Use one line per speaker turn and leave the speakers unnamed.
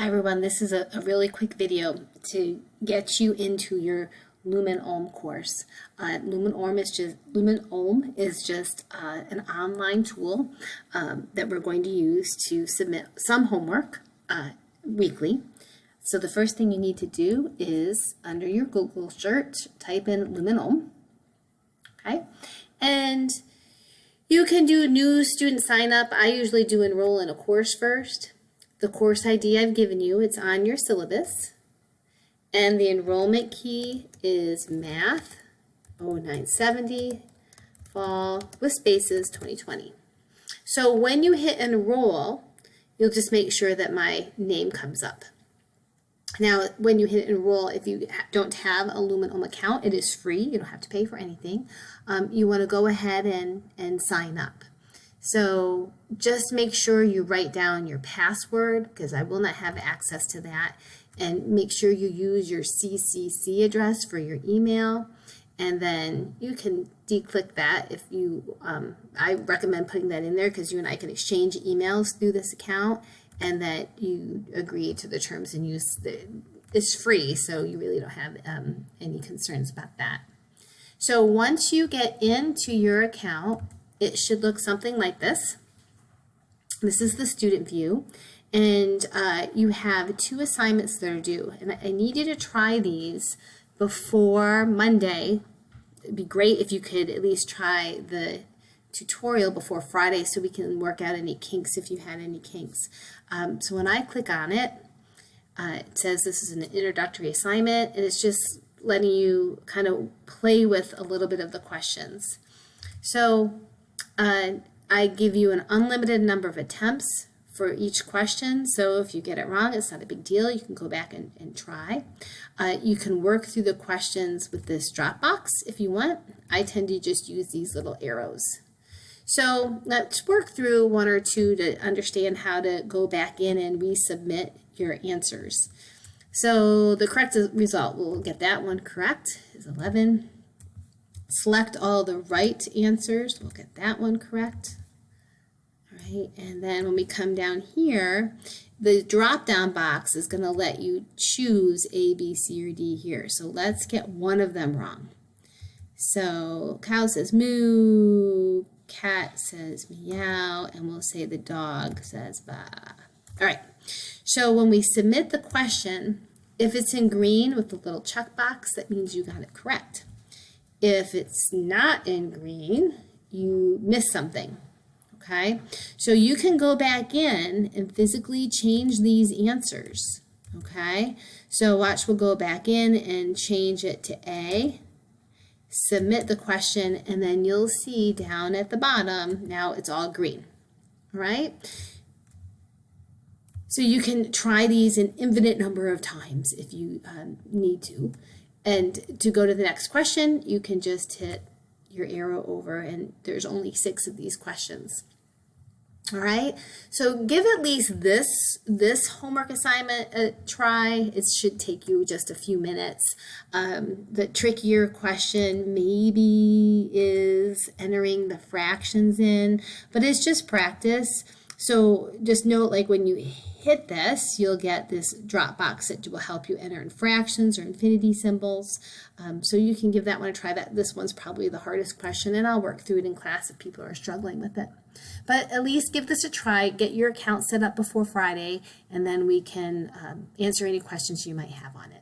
Hi everyone, this is a really quick video to get you into your Lumen Ohm course. Lumen Ohm is just an online tool that we're going to use to submit some homework weekly. So the first thing you need to do is under your Google search, type in Lumen Ohm, okay? And you can do new student sign up. I usually do enroll in a course first. The course ID I've given you, it's on your syllabus. And the enrollment key is Math 0970 Fall with spaces 2020. So when you hit enroll, you'll just make sure that my name comes up. Now, when you hit enroll, if you don't have a Lumen Ohm account, it is free. You don't have to pay for anything. You want to go ahead and sign up. So just make sure you write down your password, because I will not have access to that, and make sure you use your CCC address for your email, and then you can declick that if you, I recommend putting that in there because you and I can exchange emails through this account, and that you agree to the terms and use. It's free, so you really don't have any concerns about that. So once you get into your account, it should look something like this. This is the student view, and you have 2 assignments that are due, and I need you to try these before Monday. It'd be great if you could at least try the tutorial before Friday so we can work out any kinks if you had any kinks. So when I click on it, it says this is an introductory assignment, and it's just letting you kind of play with a little bit of the questions. So I give you an unlimited number of attempts for each question, so if you get it wrong, it's not a big deal. You can go back and try. You can work through the questions with this drop box if you want. I tend to just use these little arrows. So let's work through 1 or 2 to understand how to go back in and resubmit your answers. So the correct result, we'll get that one correct, is 11. Select all the right answers. We'll get that one correct. All right, and then when we come down here, the drop-down box is going to let you choose A, B, C, or D here. So let's get one of them wrong. So cow says moo, cat says meow, and we'll say the dog says ba. All right, so when we submit the question, if it's in green with the little check box, that means you got it correct. If it's not in green, you missed something, okay? So you can go back in and physically change these answers, okay? So watch, we'll go back in and change it to A, submit the question, and then you'll see down at the bottom, now it's all green, all right? So you can try these an infinite number of times if you need to. And to go to the next question, you can just hit your arrow over, and there's only 6 of these questions. All right, so give at least this homework assignment a try. It should take you just a few minutes. The trickier question maybe is entering the fractions in, but it's just practice. So just note, like when you hit this, you'll get this drop box that will help you enter in fractions or infinity symbols. So you can give that one a try. This one's probably the hardest question, and I'll work through it in class if people are struggling with it. But at least give this a try, get your account set up before Friday, and then we can answer any questions you might have on it.